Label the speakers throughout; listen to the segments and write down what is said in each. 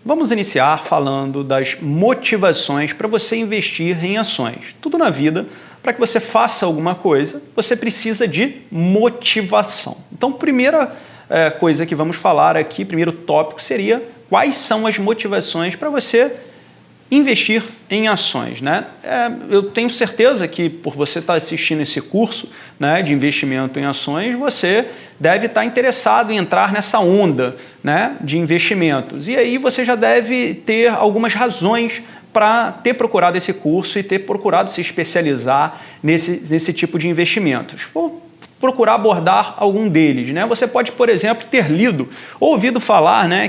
Speaker 1: Vamos iniciar falando das motivações para você investir em ações. Tudo na vida, para que você faça alguma coisa, você precisa de motivação. Então, primeira coisa que vamos falar aqui, primeiro tópico seria quais são as motivações para você investir em ações, né? Eu tenho certeza que por você estar assistindo esse curso, né, de investimento em ações, você deve estar interessado em entrar nessa onda, né, de investimentos. E aí você já deve ter algumas razões para ter procurado esse curso e ter procurado se especializar nesse tipo de investimentos. Vou procurar abordar algum deles, né? Você pode, por exemplo, ter lido ou ouvido falar, né,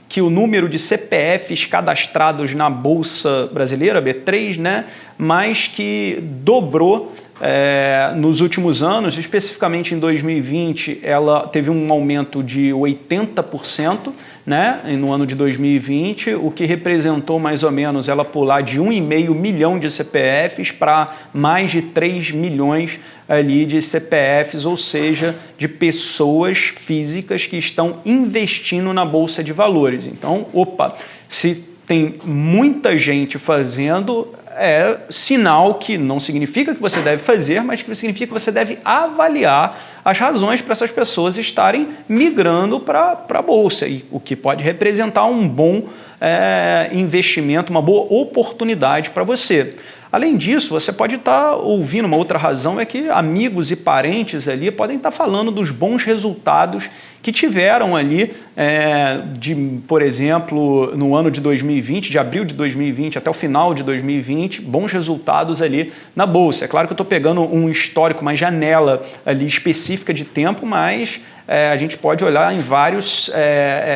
Speaker 1: que o número de CPFs cadastrados na Bolsa Brasileira, B3, né, mais que dobrou nos últimos anos, especificamente em 2020, ela teve um aumento de 80%, né, no ano de 2020, o que representou mais ou menos ela pular de 1,5 milhão de CPFs para mais de 3 milhões ali de CPFs, ou seja, de pessoas físicas que estão investindo na Bolsa de Valores. Então, se tem muita gente fazendo, é sinal que não significa que você deve fazer, mas que significa que você deve avaliar as razões para essas pessoas estarem migrando para a Bolsa, e o que pode representar um bom investimento, uma boa oportunidade para você. Além disso, você pode estar ouvindo uma outra razão, é que amigos e parentes ali podem estar falando dos bons resultados que tiveram ali, por exemplo, no ano de 2020, de abril de 2020 até o final de 2020, bons resultados ali na Bolsa. É claro que eu estou pegando um histórico, uma janela ali específica de tempo, mas a gente pode olhar em vários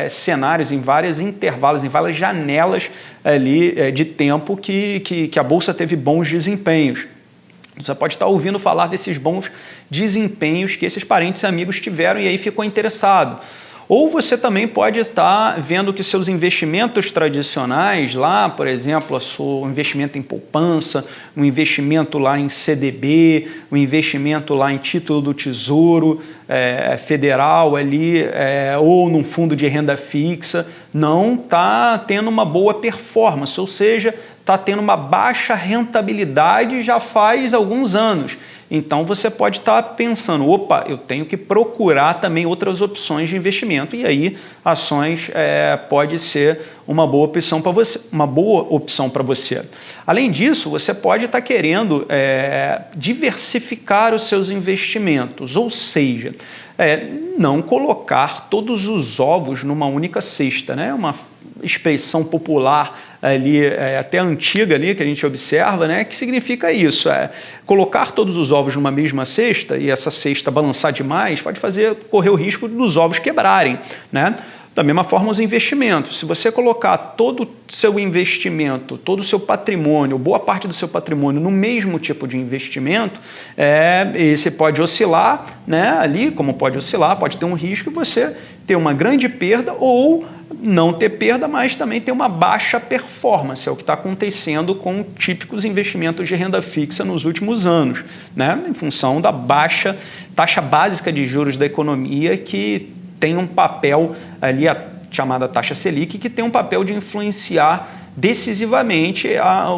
Speaker 1: cenários, em vários intervalos, em várias janelas ali de tempo que a Bolsa teve bons desempenhos. Você pode estar ouvindo falar desses bons desempenhos que esses parentes e amigos tiveram e aí ficou interessado. Ou você também pode estar vendo que seus investimentos tradicionais lá, por exemplo, o seu investimento em poupança, um investimento lá em CDB, um investimento lá em título do Tesouro Federal ali, ou num fundo de renda fixa, não está tendo uma boa performance, ou seja, está tendo uma baixa rentabilidade já faz alguns anos. Então, você pode estar pensando, eu tenho que procurar também outras opções de investimento. E aí, ações pode ser uma boa opção para você. Além disso, você pode estar querendo diversificar os seus investimentos, ou seja, não colocar todos os ovos numa única cesta, né? Uma expressão popular ali, até antiga ali, que a gente observa, né, que significa isso, colocar todos os ovos numa mesma cesta e essa cesta balançar demais pode correr o risco dos ovos quebrarem, né? Da mesma forma, os investimentos. Se você colocar todo o seu investimento, todo o seu patrimônio, boa parte do seu patrimônio no mesmo tipo de investimento, esse pode oscilar, né, ali, como pode oscilar, pode ter um risco de você ter uma grande perda ou não ter perda, mas também ter uma baixa performance. É o que está acontecendo com típicos investimentos de renda fixa nos últimos anos, né, em função da baixa taxa básica de juros da economia, que tem um papel ali, a chamada taxa Selic, que tem um papel de influenciar decisivamente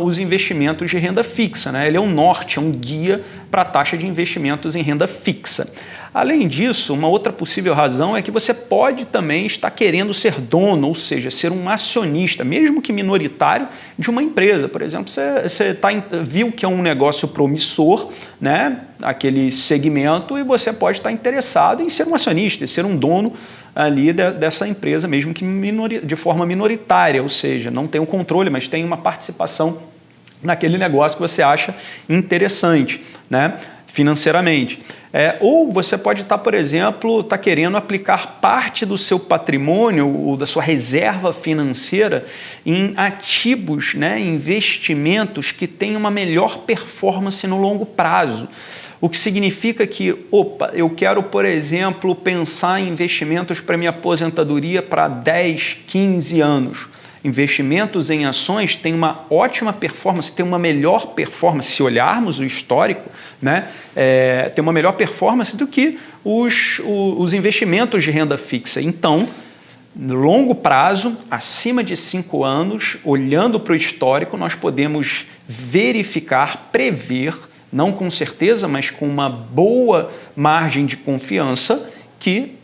Speaker 1: os investimentos de renda fixa, né? Ele é um norte, é um guia para a taxa de investimentos em renda fixa. Além disso, uma outra possível razão é que você pode também estar querendo ser dono, ou seja, ser um acionista, mesmo que minoritário, de uma empresa. Por exemplo, você viu que é um negócio promissor, né, aquele segmento, e você pode estar interessado em ser um acionista, ser um dono ali dessa empresa, mesmo que de forma minoritária, ou seja, não tem o controle, mas tem uma participação naquele negócio que você acha interessante, né, financeiramente. Ou você pode estar, por exemplo, querendo aplicar parte do seu patrimônio ou da sua reserva financeira em ativos, né, investimentos que tenham uma melhor performance no longo prazo. O que significa que, eu quero, por exemplo, pensar em investimentos para minha aposentadoria para 10, 15 anos. Investimentos em ações têm uma ótima performance, tem uma melhor performance, se olharmos o histórico, né, tem uma melhor performance do que os investimentos de renda fixa. Então, No longo prazo, acima de 5 anos, olhando para o histórico, nós podemos verificar, prever, não com certeza, mas com uma boa margem de confiança, que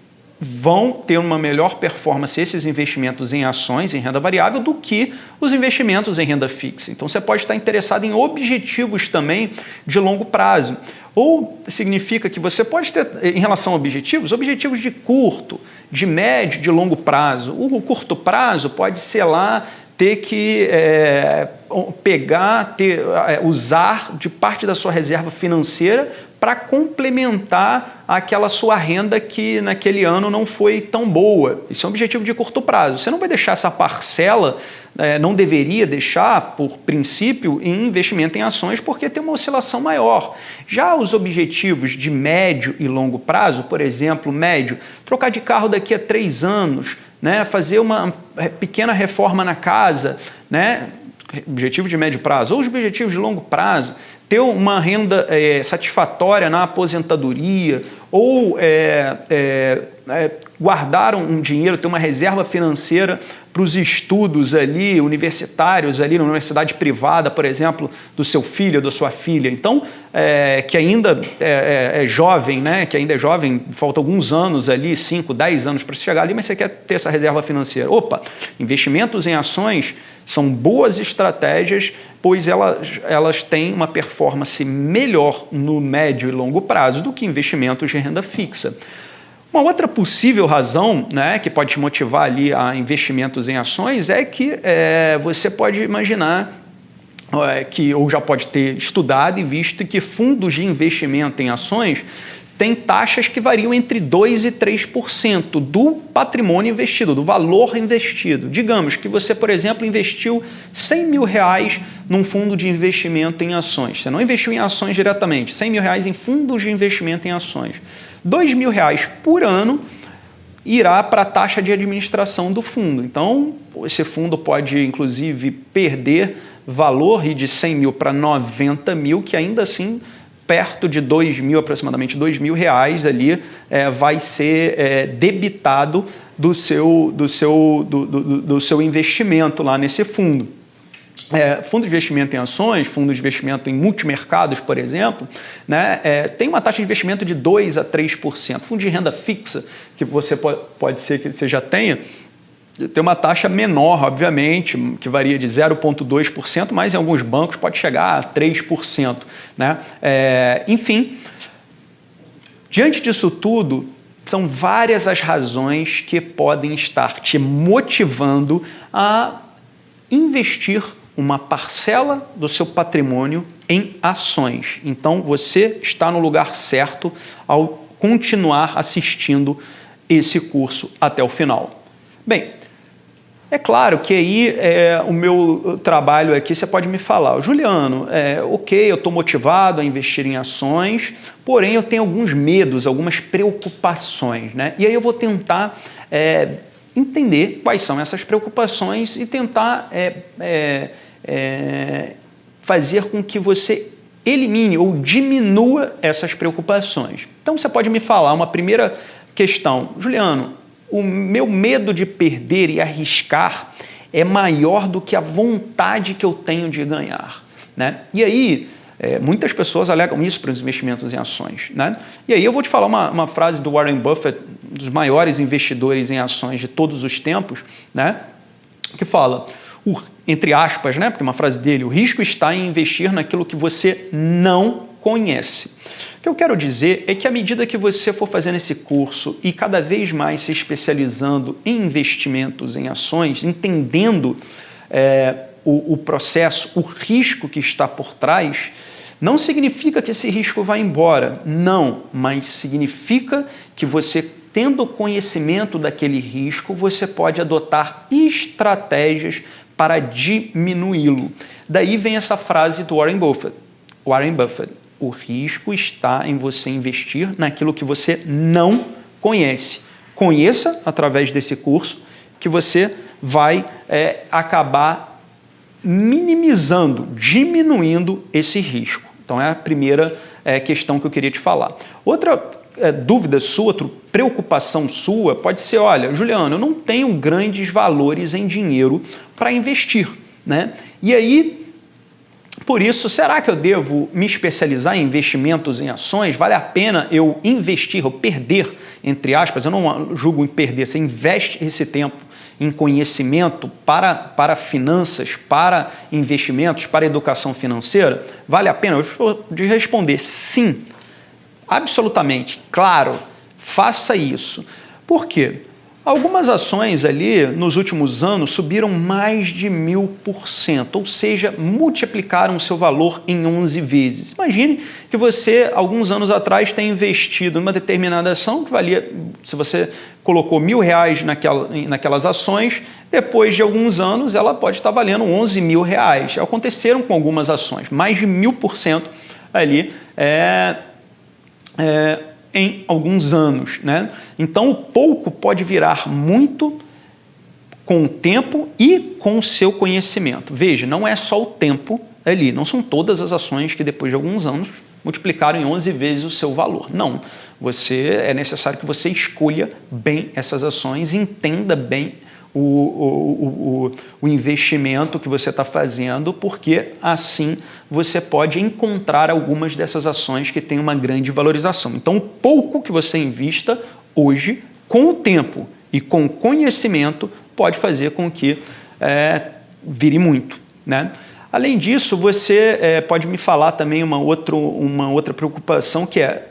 Speaker 1: vão ter uma melhor performance esses investimentos em ações, em renda variável, do que os investimentos em renda fixa. Então, você pode estar interessado em objetivos também de longo prazo. Ou significa que você pode ter, em relação a objetivos de curto, de médio, de longo prazo. O curto prazo pode ser lá ter que usar de parte da sua reserva financeira para complementar aquela sua renda que naquele ano não foi tão boa. Isso é um objetivo de curto prazo. Você não vai deixar essa parcela, não deveria deixar, por princípio, em investimento em ações, porque tem uma oscilação maior. Já os objetivos de médio e longo prazo, por exemplo, médio, trocar de carro daqui a 3 anos, né, fazer uma pequena reforma na casa, né, objetivo de médio prazo, ou os objetivos de longo prazo, ter uma renda satisfatória na aposentadoria, ou guardar um dinheiro, ter uma reserva financeira para os estudos ali, universitários, ali na universidade privada, por exemplo, do seu filho ou da sua filha. Então, que ainda é jovem, né? Que ainda é jovem, falta alguns anos ali, 5, 10 anos para chegar ali, mas você quer ter essa reserva financeira. Opa, investimentos em ações são boas estratégias, pois elas têm uma performance melhor no médio e longo prazo do que investimentos de renda fixa. Uma outra possível razão, né, que pode te motivar ali a investimentos em ações é que você pode imaginar ou já pode ter estudado e visto que fundos de investimento em ações têm taxas que variam entre 2% e 3% do patrimônio investido, do valor investido. Digamos que você, por exemplo, investiu R$100 mil num fundo de investimento em ações. Você não investiu em ações diretamente, R$100 mil em fundos de investimento em ações. R$2 mil por ano irá para a taxa de administração do fundo. Então, esse fundo pode, inclusive, perder valor e de 100 mil para 90 mil, que ainda assim, perto de 2 mil, aproximadamente R$2 mil ali, vai ser debitado do seu investimento lá nesse fundo. Fundo de investimento em ações, fundo de investimento em multimercados, por exemplo, né, tem uma taxa de investimento de 2% a 3%. Fundo de renda fixa, que você pode ser que você já tenha, tem uma taxa menor, obviamente, que varia de 0,2%, mas em alguns bancos pode chegar a 3%. Né? Enfim, diante disso tudo, são várias as razões que podem estar te motivando a investir uma parcela do seu patrimônio em ações. Então, você está no lugar certo ao continuar assistindo esse curso até o final. Bem, é claro que aí o meu trabalho aqui, você pode me falar, Juliano, ok, eu estou motivado a investir em ações, porém eu tenho alguns medos, algumas preocupações, né? E aí eu vou tentar entender quais são essas preocupações e tentar fazer com que você elimine ou diminua essas preocupações. Então você pode me falar uma primeira questão, Juliano, o meu medo de perder e arriscar é maior do que a vontade que eu tenho de ganhar, né? E aí, muitas pessoas alegam isso para os investimentos em ações, né? E aí eu vou te falar uma frase do Warren Buffett, um dos maiores investidores em ações de todos os tempos, né? Que fala, entre aspas, né? Porque é uma frase dele, o risco está em investir naquilo que você não conhece. O que eu quero dizer é que à medida que você for fazendo esse curso e cada vez mais se especializando em investimentos em ações, entendendo o processo, o risco que está por trás, não significa que esse risco vai embora, não, mas significa que você, tendo conhecimento daquele risco, você pode adotar estratégias para diminuí-lo. Daí vem essa frase do Warren Buffett. O risco está em você investir naquilo que você não conhece. Conheça através desse curso que você vai acabar minimizando, diminuindo esse risco. Então é a primeira questão que eu queria te falar. Outra dúvida sua, outra preocupação sua pode ser, olha, Juliano, eu não tenho grandes valores em dinheiro para investir, né? E aí, por isso, será que eu devo me especializar em investimentos em ações? Vale a pena eu investir, eu perder, entre aspas, eu não julgo em perder, você investe esse tempo em conhecimento para finanças, para investimentos, para educação financeira? Vale a pena? Eu vou responder sim, absolutamente, claro, faça isso. Por quê? Algumas ações ali, nos últimos anos, subiram mais de 1000%, ou seja, multiplicaram o seu valor em 11 vezes. Imagine que você, alguns anos atrás, tem investido numa determinada ação que valia, se você colocou R$1.000 naquelas ações, depois de alguns anos ela pode estar valendo R$11.000. Aconteceram com algumas ações, mais de 1000% ali em alguns anos, né? Então, o pouco pode virar muito com o tempo e com o seu conhecimento. Veja, não é só o tempo ali, não são todas as ações que depois de alguns anos multiplicaram em 11 vezes o seu valor. Não, é necessário que você escolha bem essas ações, entenda bem o investimento que você está fazendo, porque assim você pode encontrar algumas dessas ações que têm uma grande valorização. Então, o pouco que você invista hoje, com o tempo e com o conhecimento, pode fazer com que vire muito, né? Além disso, você pode me falar também uma outra preocupação, que é: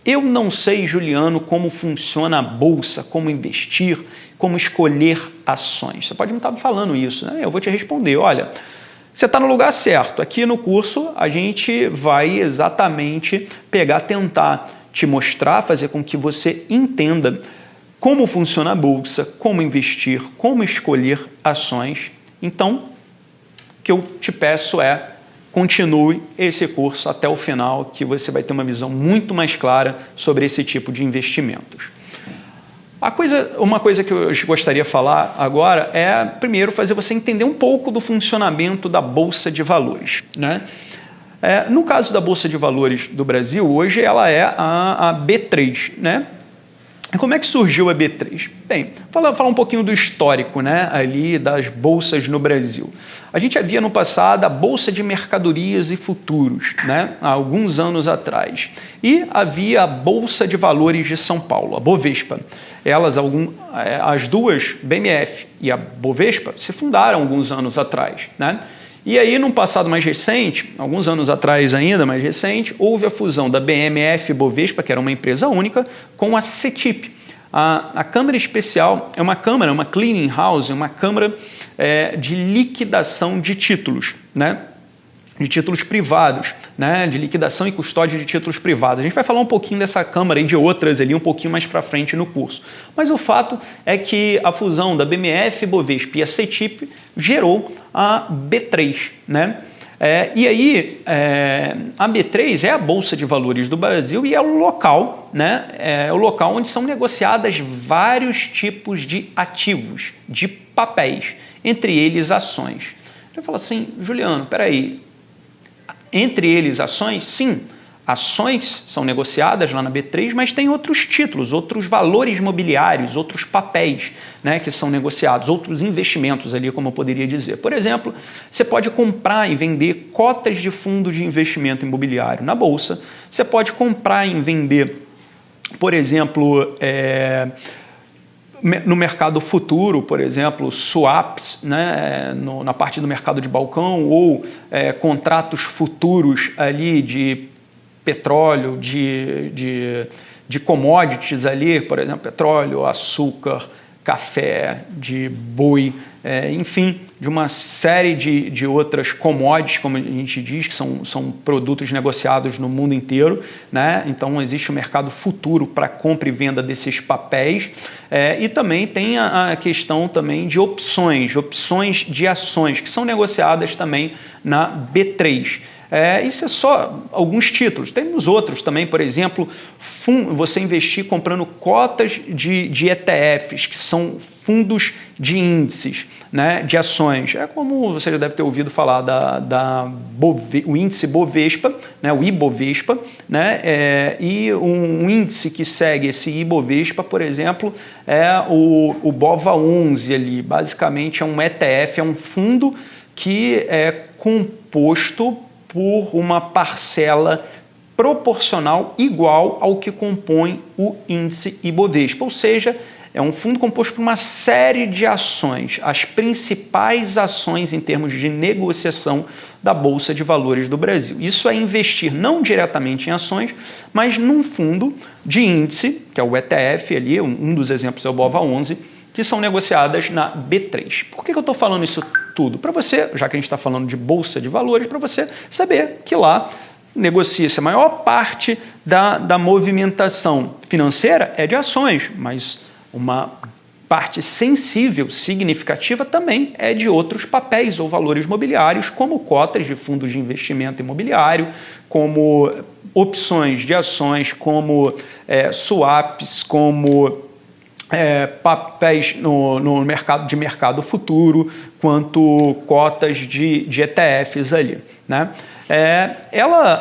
Speaker 1: eu não sei, Juliano, como funciona a bolsa, como investir, como escolher ações. Você pode me estar falando isso, né? Eu vou te responder, olha, você está no lugar certo. Aqui no curso a gente vai exatamente tentar te mostrar, fazer com que você entenda como funciona a bolsa, como investir, como escolher ações. Então, o que eu te peço é: continue esse curso até o final, que você vai ter uma visão muito mais clara sobre esse tipo de investimentos. Uma coisa que eu gostaria de falar agora é, primeiro, fazer você entender um pouco do funcionamento da Bolsa de Valores, né? No caso da Bolsa de Valores do Brasil, hoje ela é a B3, né? E como é que surgiu a B3? Bem, falar um pouquinho do histórico, né, ali das bolsas no Brasil. A gente havia no passado a Bolsa de Mercadorias e Futuros, né, há alguns anos atrás. E havia a Bolsa de Valores de São Paulo, a Bovespa. As duas, BMF e a Bovespa, se fundaram alguns anos atrás, né? E aí, num passado mais recente, alguns anos atrás ainda, mais recente, houve a fusão da BMF e Bovespa, que era uma empresa única, com a CETIP. A Câmara Especial é uma câmara, uma clearing house, uma câmara de liquidação de títulos, né? De títulos privados, né? De liquidação e custódia de títulos privados. A gente vai falar um pouquinho dessa câmara e de outras ali um pouquinho mais para frente no curso. Mas o fato é que a fusão da BMF, Bovespa e a CETIP gerou a B3, né? E aí, a B3 é a Bolsa de Valores do Brasil e é o local, né? É o local onde são negociadas vários tipos de ativos, de papéis, entre eles ações. Você fala assim, Juliano, peraí, entre eles ações? Sim, ações são negociadas lá na B3, mas tem outros títulos, outros valores mobiliários, outros papéis, né, que são negociados, outros investimentos ali, como eu poderia dizer. Por exemplo, você pode comprar e vender cotas de fundos de investimento imobiliário na Bolsa, você pode comprar e vender, por exemplo, no mercado futuro, por exemplo, swaps, né, na parte do mercado de balcão, ou contratos futuros ali de petróleo, de commodities ali, por exemplo, petróleo, açúcar, café, de boi, enfim, de uma série de outras commodities, como a gente diz, que são produtos negociados no mundo inteiro, né? Então, existe o mercado futuro para compra e venda desses papéis, e também tem a questão também de opções de ações, que são negociadas também na B3. Isso é só alguns títulos. Temos outros também, por exemplo, você investir comprando cotas de ETFs, que são fundos de índices, né, de ações. É como você já deve ter ouvido falar o índice Bovespa, né, o Ibovespa, né, e um índice que segue esse Ibovespa, por exemplo, é o BOVA11 ali. Basicamente é um ETF, é um fundo que é composto por uma parcela proporcional igual ao que compõe o índice Ibovespa, ou seja, é um fundo composto por uma série de ações, as principais ações em termos de negociação da Bolsa de Valores do Brasil. Isso é investir não diretamente em ações, mas num fundo de índice, que é o ETF ali, um dos exemplos é o BOVA11, que são negociadas na B3. Por que eu estou falando isso tudo? Para você, já que a gente está falando de Bolsa de Valores, para você saber que lá negocia-se a maior parte da movimentação financeira é de ações, mas uma parte sensível, significativa, também é de outros papéis ou valores mobiliários, como cotas de fundos de investimento imobiliário, como opções de ações, como swaps, como papéis no mercado futuro, quanto cotas de ETFs ali, né?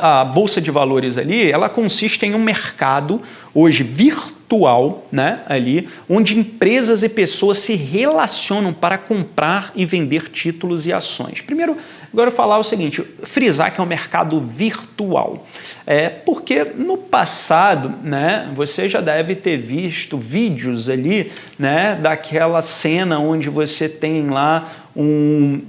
Speaker 1: A Bolsa de Valores ali, ela consiste em um mercado hoje virtual, né, ali, onde empresas e pessoas se relacionam para comprar e vender títulos e ações. Primeiro, agora eu falar o seguinte, frisar que é um mercado virtual. Porque no passado, né, você já deve ter visto vídeos ali, né, daquela cena onde você tem lá um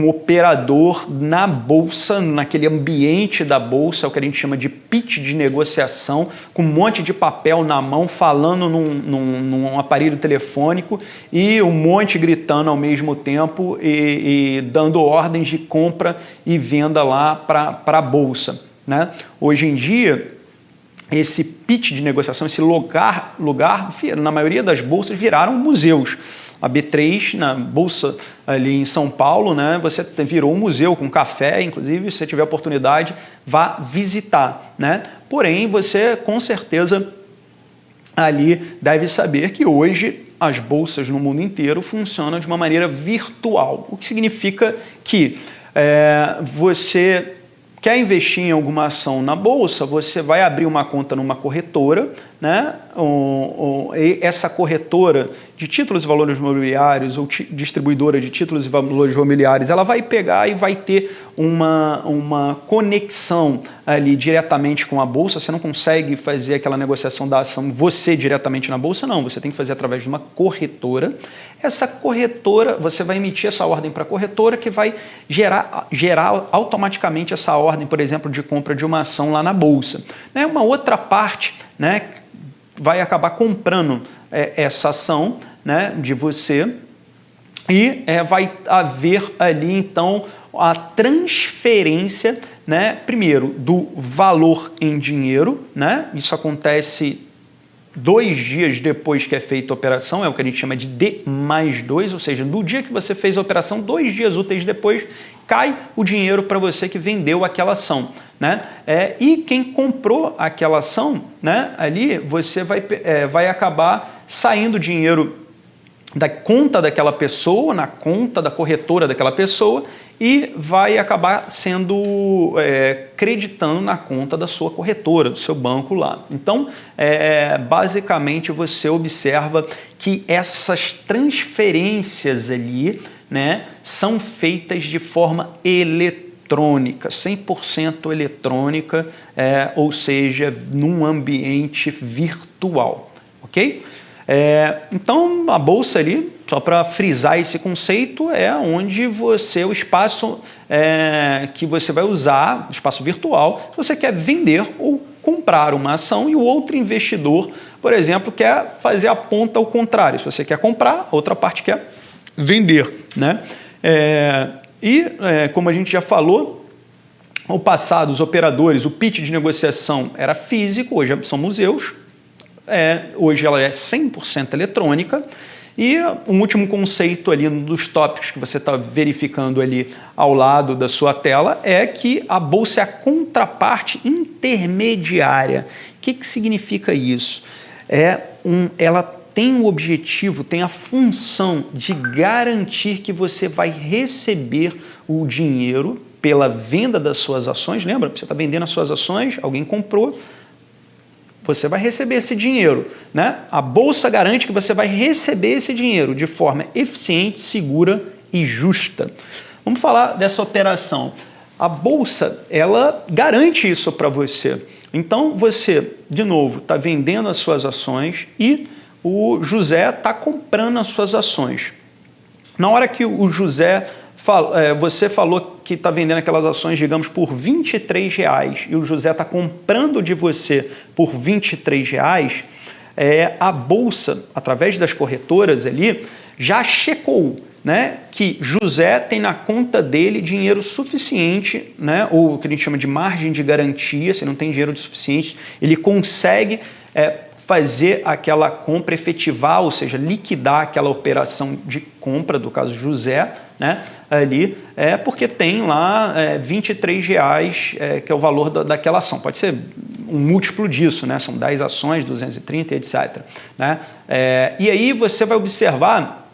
Speaker 1: operador na bolsa, naquele ambiente da bolsa, é o que a gente chama de pitch de negociação, com um monte de papel na mão, falando num aparelho telefônico e um monte gritando ao mesmo tempo e dando ordens de compra e venda lá para a bolsa, né? Hoje em dia, esse pitch de negociação, esse lugar, na maioria das bolsas, viraram museus. A B3, na bolsa ali em São Paulo, né, você virou um museu com café, inclusive, se você tiver oportunidade, vá visitar, né? Porém, você com certeza ali deve saber que hoje as bolsas no mundo inteiro funcionam de uma maneira virtual, o que significa que você quer investir em alguma ação na bolsa, você vai abrir uma conta numa corretora, né? Essa corretora de títulos e valores imobiliários ou distribuidora de títulos e valores imobiliários, ela vai pegar e vai ter uma conexão ali diretamente com a bolsa. Você não consegue fazer aquela negociação da ação você diretamente na bolsa, não. Você tem que fazer através de uma corretora. Essa corretora, você vai emitir essa ordem para a corretora que vai gerar automaticamente essa ordem, por exemplo, de compra de uma ação lá na bolsa. Uma outra parte, né, vai acabar comprando essa ação, né, de você e vai haver ali, então, a transferência, né, primeiro, do valor em dinheiro, né? Isso acontece 2 dias depois que é feita a operação, é o que a gente chama de D+2, ou seja, do dia que você fez a operação, 2 dias úteis depois, cai o dinheiro para você que vendeu aquela ação, né? E quem comprou aquela ação, né, ali você vai acabar saindo dinheiro da conta daquela pessoa, na conta da corretora daquela pessoa, e vai acabar sendo creditando na conta da sua corretora, do seu banco lá. Então, basicamente, você observa que essas transferências ali, né, são feitas de forma eletrônica, 100% eletrônica, ou seja, num ambiente virtual, ok? Então, a bolsa ali, só para frisar esse conceito, é onde o espaço que você vai usar, o espaço virtual, se você quer vender ou comprar uma ação e o outro investidor, por exemplo, quer fazer a ponta ao contrário. Se você quer comprar, a outra parte quer vender, né? Como a gente já falou, no passado, os operadores, o pitch de negociação era físico, hoje são museus. Hoje ela é 100% eletrônica E um último conceito ali dos tópicos que você está verificando ali ao lado da sua tela é que a bolsa é a contraparte intermediária. O que significa isso? Ela tem o objetivo, tem a função de garantir que você vai receber o dinheiro pela venda das suas ações. Lembra? Você está vendendo as suas ações, alguém comprou, você vai receber esse dinheiro, né? A bolsa garante que você vai receber esse dinheiro de forma eficiente, segura e justa. Vamos falar dessa operação. A bolsa, ela garante isso para você. Então, você, de novo, está vendendo as suas ações e o José está comprando as suas ações. Na hora que o José, você falou que está vendendo aquelas ações, digamos, por R$23 e o José está comprando de você por R$23, a bolsa, através das corretoras ali, já checou, né, que José tem na conta dele dinheiro suficiente, né, ou o que a gente chama de margem de garantia. Se não tem dinheiro suficiente, ele consegue fazer aquela compra, efetivar, ou seja, liquidar aquela operação de compra, do caso José, né, ali, porque tem lá R$23, que é o valor daquela ação. Pode ser um múltiplo disso, né, são 10 ações, 230, etc. Né? E aí você vai observar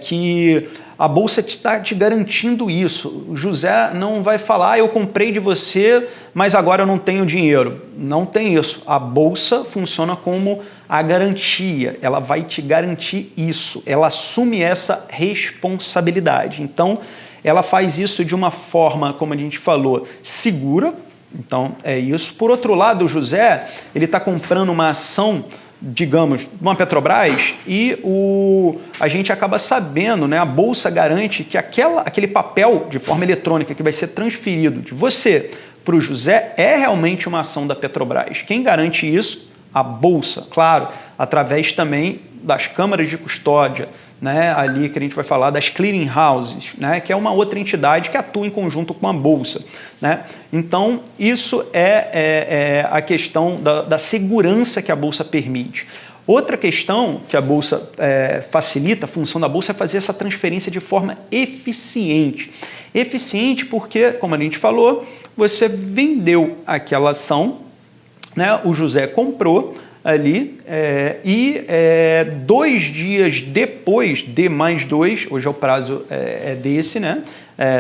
Speaker 1: que a bolsa está te garantindo isso. O José não vai falar, eu comprei de você, mas agora eu não tenho dinheiro. Não tem isso. A bolsa funciona como a garantia. Ela vai te garantir isso. Ela assume essa responsabilidade. Então, ela faz isso de uma forma, como a gente falou, segura. Então, é isso. Por outro lado, o José, ele está comprando uma ação, digamos, uma Petrobras, e a gente acaba sabendo, né, a bolsa garante que aquele papel de forma eletrônica que vai ser transferido de você para o José é realmente uma ação da Petrobras. Quem garante isso? A bolsa, claro, através também das câmaras de custódia, né, ali que a gente vai falar das clearing houses, né, que é uma outra entidade que atua em conjunto com a bolsa, né? Então, isso é a questão da segurança que a bolsa permite. Outra questão que a bolsa facilita, a função da bolsa é fazer essa transferência de forma eficiente. Eficiente porque, como a gente falou, você vendeu aquela ação, né, o José comprou ali, 2 dias depois, D mais 2, hoje é o prazo desse, né?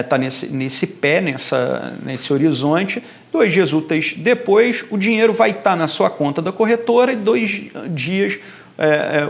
Speaker 1: Está nesse pé, nesse horizonte. 2 dias úteis depois, o dinheiro vai estar na sua conta da corretora, e 2 dias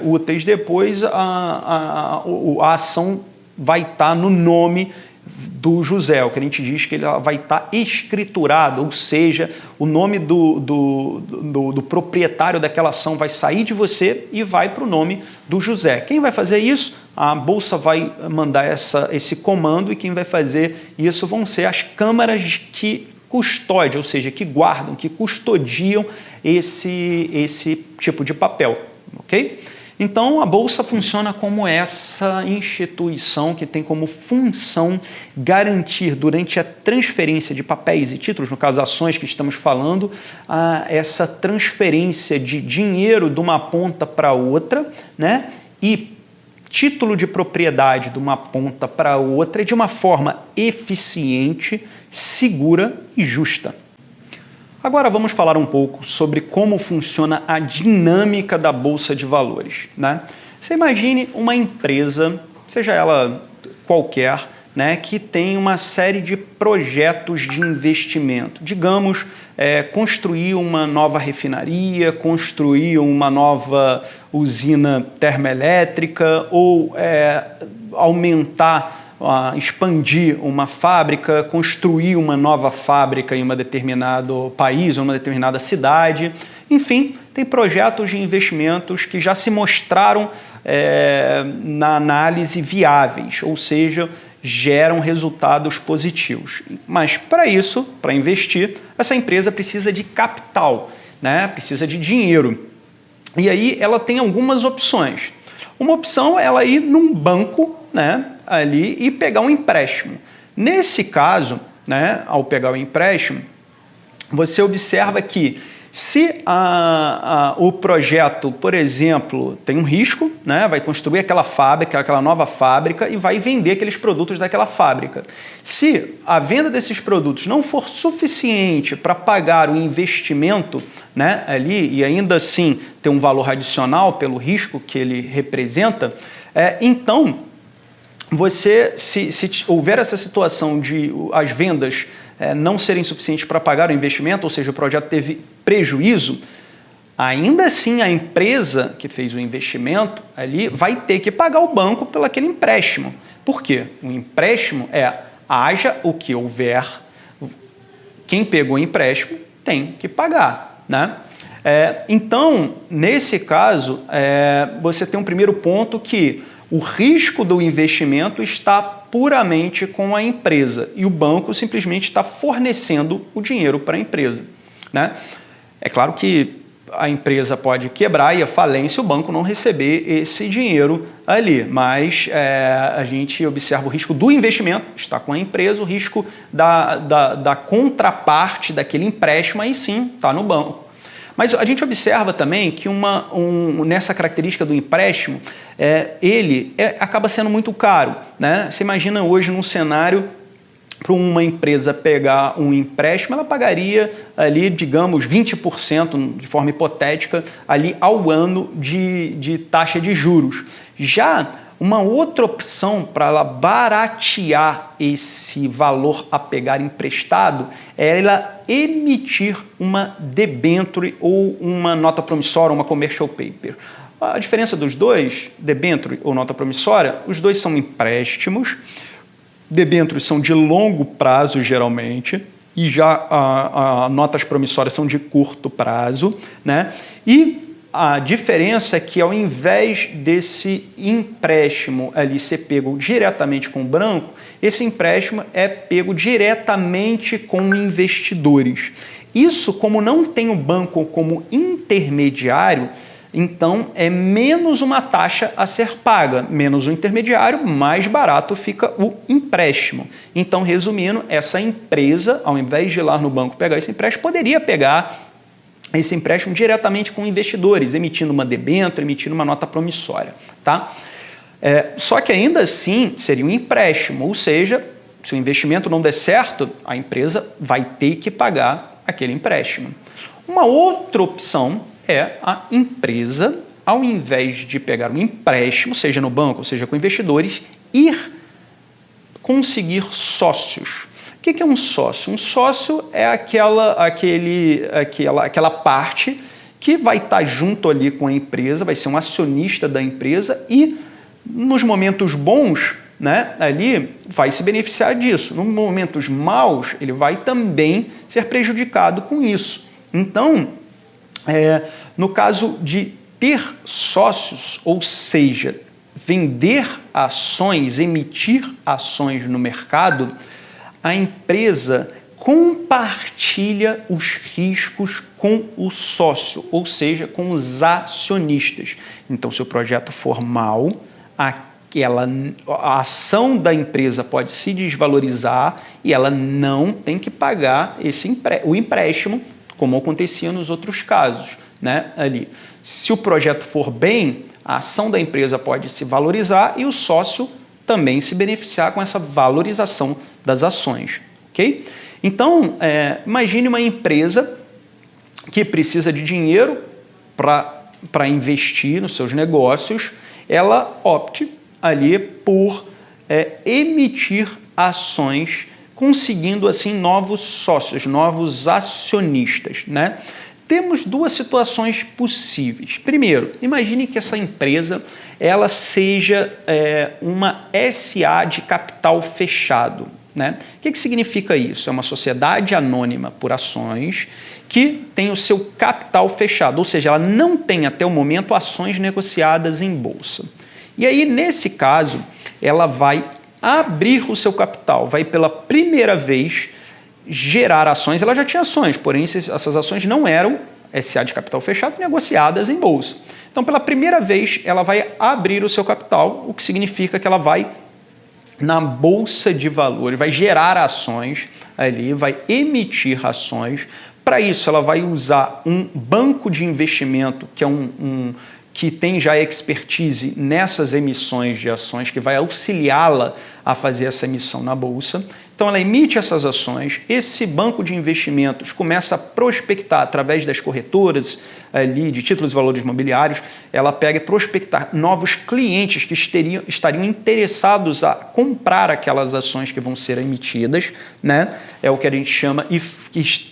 Speaker 1: úteis depois, a ação vai estar no nome do José, o que a gente diz que ele vai estar escriturado, ou seja, o nome do proprietário daquela ação vai sair de você e vai para o nome do José. Quem vai fazer isso? A bolsa vai mandar esse comando, e quem vai fazer isso vão ser as câmaras que custódiam, ou seja, que guardam, que custodiam esse tipo de papel, ok? Então, a bolsa funciona como essa instituição que tem como função garantir, durante a transferência de papéis e títulos, no caso ações que estamos falando, essa transferência de dinheiro de uma ponta para outra, né? E título de propriedade de uma ponta para outra de uma forma eficiente, segura e justa. Agora vamos falar um pouco sobre como funciona a dinâmica da Bolsa de Valores, né? Você imagine uma empresa, seja ela qualquer, né, que tem uma série de projetos de investimento. Digamos, construir uma nova refinaria, construir uma nova usina termoelétrica, ou aumentar, expandir uma fábrica, construir uma nova fábrica em um determinado país, ou uma determinada cidade. Enfim, tem projetos de investimentos que já se mostraram na análise viáveis, ou seja, geram resultados positivos. Mas para isso, para investir, essa empresa precisa de capital, né? Precisa de dinheiro. E aí ela tem algumas opções. Uma opção é ela ir num banco, né, ali, e pegar um empréstimo. Nesse caso, né, ao pegar o empréstimo, você observa que Se o projeto, por exemplo, tem um risco, né, vai construir aquela fábrica, aquela nova fábrica e vai vender aqueles produtos daquela fábrica. Se a venda desses produtos não for suficiente para pagar o investimento, né, ali e ainda assim ter um valor adicional pelo risco que ele representa, então você, se houver essa situação de as vendas não serem suficientes para pagar o investimento, ou seja, o projeto teve prejuízo, ainda assim a empresa que fez o investimento ali vai ter que pagar o banco pelo aquele empréstimo. Por quê? O empréstimo haja o que houver, quem pegou o empréstimo tem que pagar, né? Então, nesse caso, você tem um primeiro ponto que o risco do investimento está puramente com a empresa e o banco simplesmente está fornecendo o dinheiro para a empresa, né? É claro que a empresa pode quebrar e a falência o banco não receber esse dinheiro ali, mas a gente observa o risco do investimento, está com a empresa, o risco da contraparte daquele empréstimo aí sim está no banco. Mas a gente observa também que nessa característica do empréstimo, ele acaba sendo muito caro, né? Você imagina hoje num cenário para uma empresa pegar um empréstimo, ela pagaria ali, digamos, 20% de forma hipotética ali ao ano de taxa de juros. Já uma outra opção para ela baratear esse valor a pegar emprestado é ela emitir uma debênture ou uma nota promissória, uma commercial paper. A diferença dos dois, debênture ou nota promissória, os dois são empréstimos. Debêntures são de longo prazo, geralmente, e já notas promissórias são de curto prazo, né? E a diferença é que, ao invés desse empréstimo ali ser pego diretamente com o banco, esse empréstimo é pego diretamente com investidores. Isso, como não tem o banco como intermediário, então é menos uma taxa a ser paga, menos o intermediário, mais barato fica o empréstimo. Então, resumindo, essa empresa, ao invés de ir lá no banco pegar esse empréstimo, poderia pegar esse empréstimo diretamente com investidores, emitindo uma debênture, emitindo uma nota promissória, tá? Só que ainda assim seria um empréstimo, ou seja, se o investimento não der certo, a empresa vai ter que pagar aquele empréstimo. Uma outra opção é a empresa, ao invés de pegar um empréstimo, seja no banco, ou seja com investidores, ir conseguir sócios. O que é um sócio? Um sócio é aquela parte que vai estar junto ali com a empresa, vai ser um acionista da empresa e, nos momentos bons, né, ali vai se beneficiar disso. Nos momentos maus, ele vai também ser prejudicado com isso. Então, no caso de ter sócios, ou seja, vender ações, emitir ações no mercado, a empresa compartilha os riscos com o sócio, ou seja, com os acionistas. Então, se o projeto for mau, a ação da empresa pode se desvalorizar e ela não tem que pagar o empréstimo, como acontecia nos outros casos, né? Ali. Se o projeto for bem, a ação da empresa pode se valorizar e o sócio também se beneficiar com essa valorização das ações, ok? Então, imagine uma empresa que precisa de dinheiro para investir nos seus negócios, ela opte ali por emitir ações, conseguindo assim novos sócios, novos acionistas, né? Temos duas situações possíveis. Primeiro, imagine que essa empresa ela seja uma SA de capital fechado, né? O que significa isso? É uma sociedade anônima por ações que tem o seu capital fechado, ou seja, ela não tem até o momento ações negociadas em bolsa. E aí, nesse caso, ela vai abrir o seu capital, vai pela primeira vez gerar ações. Ela já tinha ações, porém essas ações não eram SA de capital fechado negociadas em bolsa. Então, pela primeira vez, ela vai abrir o seu capital, o que significa que ela vai na bolsa de valores, vai gerar ações ali, vai emitir ações Para isso, ela vai usar um banco de investimento, que é que tem já expertise nessas emissões de ações, que vai auxiliá-la a fazer essa emissão na Bolsa. Então, ela emite essas ações, esse banco de investimentos começa a prospectar através das corretoras ali de títulos e valores imobiliários, ela pega e prospectar novos clientes que estariam interessados a comprar aquelas ações que vão ser emitidas, né? É o que a gente chama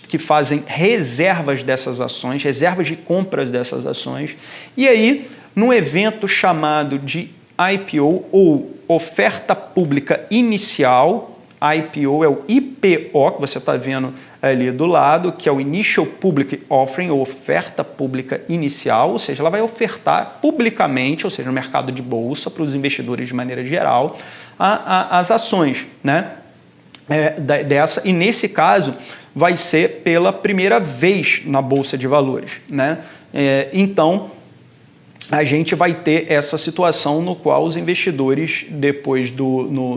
Speaker 1: que fazem reservas dessas ações, reservas de compras dessas ações. E aí, num evento chamado de IPO ou oferta pública inicial, IPO é o IPO, que você está vendo ali do lado, que é o Initial Public Offering, ou oferta pública inicial, ou seja, ela vai ofertar publicamente, ou seja, no mercado de bolsa, para os investidores de maneira geral, as ações, né? E nesse caso vai ser pela primeira vez na Bolsa de Valores, né? Então, a gente vai ter essa situação no qual os investidores,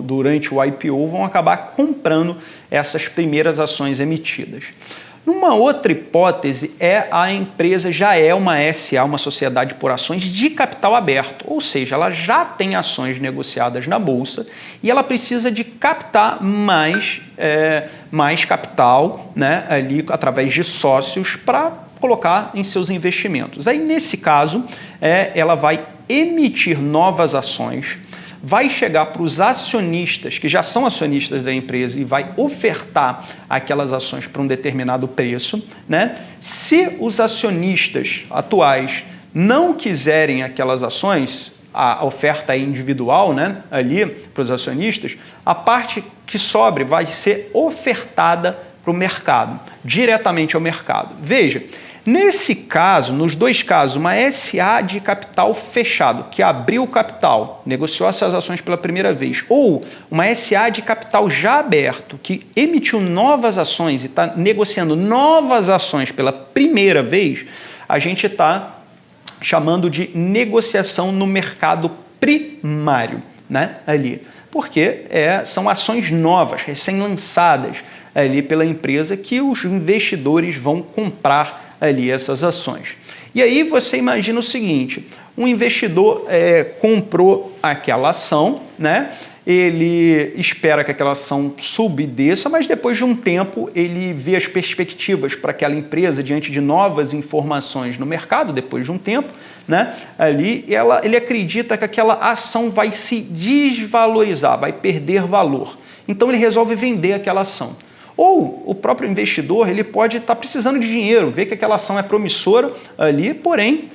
Speaker 1: durante o IPO, vão acabar comprando essas primeiras ações emitidas. Uma outra hipótese a empresa já é uma SA, uma sociedade por ações de capital aberto, ou seja, ela já tem ações negociadas na Bolsa e ela precisa de captar mais capital, né, ali através de sócios para colocar em seus investimentos. Aí, nesse caso, ela vai emitir novas ações, vai chegar para os acionistas, que já são acionistas da empresa, e vai ofertar aquelas ações para um determinado preço, né? Se os acionistas atuais não quiserem aquelas ações, a oferta é individual, né, ali para os acionistas, a parte que sobre vai ser ofertada para o mercado, diretamente ao mercado. Veja, nesse caso, nos dois casos, uma SA de capital fechado, que abriu o capital, negociou essas ações pela primeira vez, ou uma SA de capital já aberto, que emitiu novas ações e está negociando novas ações pela primeira vez, a gente está chamando de negociação no mercado primário, né, ali. Porque são ações novas, recém-lançadas ali pela empresa, que os investidores vão comprar ali essas ações. E aí você imagina o seguinte, um investidor comprou aquela ação, né? Ele espera que aquela ação suba e desça, mas depois de um tempo ele vê as perspectivas para aquela empresa diante de novas informações no mercado, depois de um tempo, né? Ali ele acredita que aquela ação vai se desvalorizar, vai perder valor. Então ele resolve vender aquela ação. Ou o próprio investidor, ele pode estar precisando de dinheiro, ver que aquela ação é promissora ali, porém,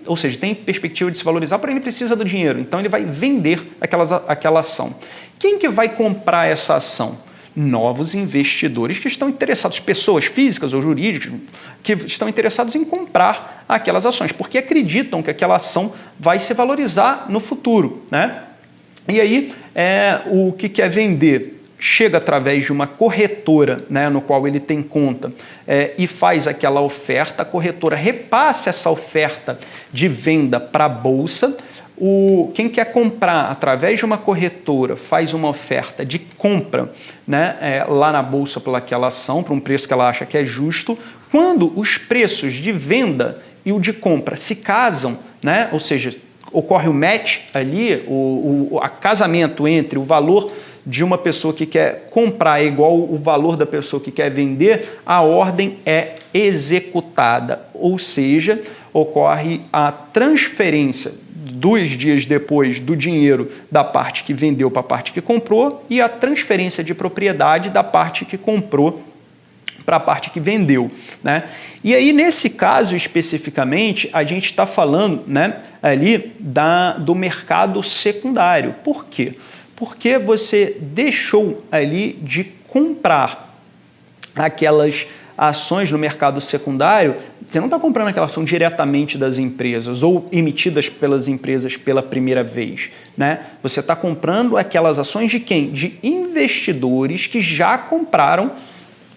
Speaker 1: ou seja, tem perspectiva de se valorizar, porém ele precisa do dinheiro. Então ele vai vender aquela ação. Quem que vai comprar essa ação? Novos investidores que estão interessados, pessoas físicas ou jurídicas, que estão interessados em comprar aquelas ações, porque acreditam que aquela ação vai se valorizar no futuro, né? E aí, o que é vender? Chega através de uma corretora, né, no qual ele tem conta, e faz aquela oferta, a corretora repassa essa oferta de venda para a Bolsa. Quem quer comprar através de uma corretora faz uma oferta de compra, né, lá na Bolsa pelaquela ação, para um preço que ela acha que é justo. Quando os preços de venda e o de compra se casam, né, ou seja, ocorre o match ali, o casamento entre o valor de uma pessoa que quer comprar é igual o valor da pessoa que quer vender, a ordem é executada, ou seja, ocorre a transferência 2 dias depois do dinheiro da parte que vendeu para a parte que comprou e a transferência de propriedade da parte que comprou para a parte que vendeu, né? E aí, nesse caso especificamente, a gente está falando, né, ali do mercado secundário. Por quê? Porque você deixou ali de comprar aquelas ações no mercado secundário, você não está comprando aquela ação diretamente das empresas ou emitidas pelas empresas pela primeira vez, né? Você está comprando aquelas ações de quem? De investidores que já compraram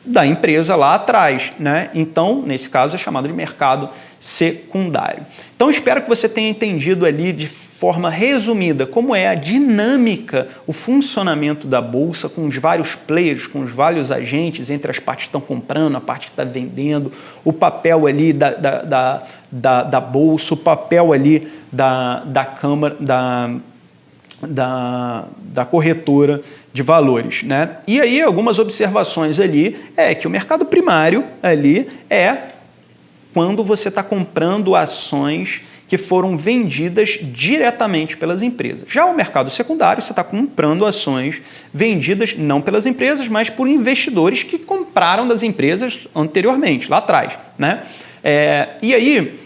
Speaker 1: da empresa lá atrás, né? Então, nesse caso, é chamado de mercado secundário. Então, espero que você tenha entendido ali de forma resumida, como é a dinâmica, o funcionamento da Bolsa com os vários players, com os vários agentes, entre as partes que estão comprando, a parte que está vendendo, o papel ali da Bolsa, o papel ali da Câmara, da corretora de valores, né? E aí algumas observações ali é que o mercado primário ali é quando você está comprando ações que foram vendidas diretamente pelas empresas. Já o mercado secundário, você está comprando ações vendidas não pelas empresas, mas por investidores que compraram das empresas anteriormente, lá atrás, né? E aí,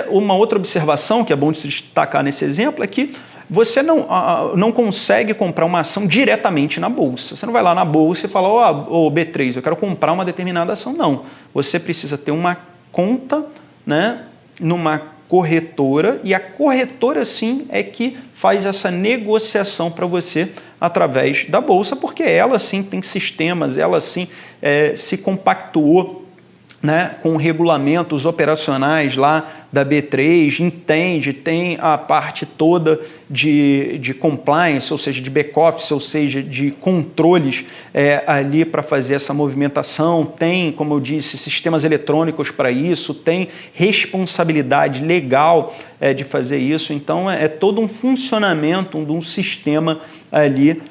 Speaker 1: uma outra observação que é bom de se destacar nesse exemplo é que você não consegue comprar uma ação diretamente na Bolsa. Você não vai lá na Bolsa e fala, B3, eu quero comprar uma determinada ação. Não. Você precisa ter uma conta, né, numa corretora, e a corretora sim é que faz essa negociação para você através da Bolsa, porque ela sim tem sistemas, ela sim se compactuou, né, com regulamentos operacionais lá da B3, entende, tem a parte toda de compliance, ou seja, de back-office, ou seja, de controles ali para fazer essa movimentação, tem, como eu disse, sistemas eletrônicos para isso, tem responsabilidade legal de fazer isso, então é todo um funcionamento de um sistema ali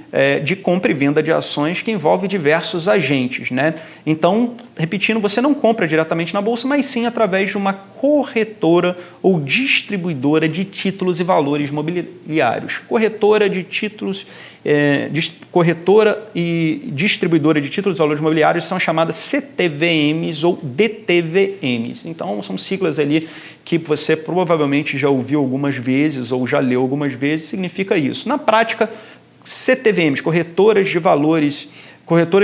Speaker 1: de compra e venda de ações que envolve diversos agentes, né? Então, repetindo, você não compra diretamente na Bolsa, mas sim através de uma corretora ou distribuidora de títulos e valores mobiliários. Corretora de títulos, corretora e distribuidora de títulos e valores mobiliários são chamadas CTVMs ou DTVMs. Então, são siglas ali que você provavelmente já ouviu algumas vezes ou já leu algumas vezes, significa isso. Na prática, CTVMs, corretoras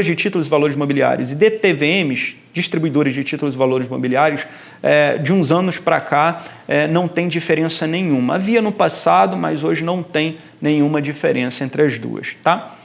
Speaker 1: de títulos e valores mobiliários, e DTVMs, distribuidores de títulos e valores mobiliários, de uns anos para cá, não tem diferença nenhuma. Havia no passado, mas hoje não tem nenhuma diferença entre as duas, tá?